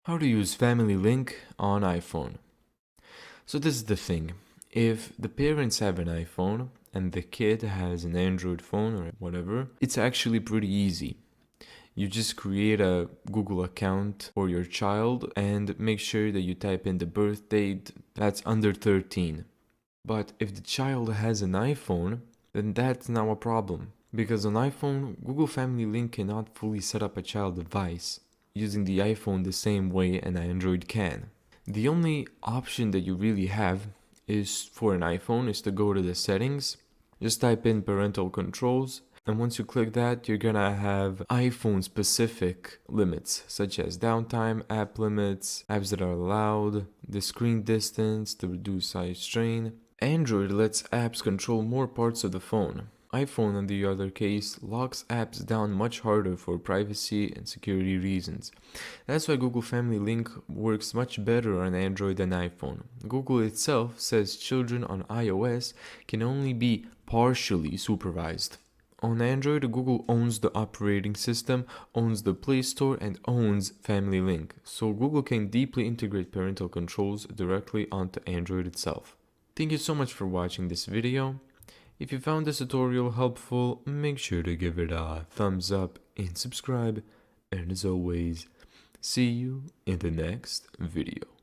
How to use Family Link on iPhone. So this is the thing. If the parents have an iPhone and the kid has an Android phone or whatever, it's actually pretty easy. You just create a Google account for your child and make sure that you type in the birth date that's under 13. But if the child has an iPhone, then that's now a problem. Because on iPhone, Google Family Link cannot fully set up a child device using the iPhone the same way an Android can. The only option that you really have is for an iPhone is to go to the settings, just type in parental controls, and once you click that, you're gonna have iPhone specific limits such as downtime, app limits, apps that are allowed, the screen distance, the reduced size strain. Android lets apps control more parts of the phone. iPhone, in the other case, locks apps down much harder for privacy and security reasons. That's why Google Family Link works much better on Android than iPhone. Google itself says children on iOS can only be partially supervised. On Android, Google owns the operating system, owns the Play Store, and owns Family Link, so Google can deeply integrate parental controls directly onto Android itself. Thank you so much for watching this video. If you found this tutorial helpful, make sure to give it a thumbs up and subscribe. And as always, see you in the next video.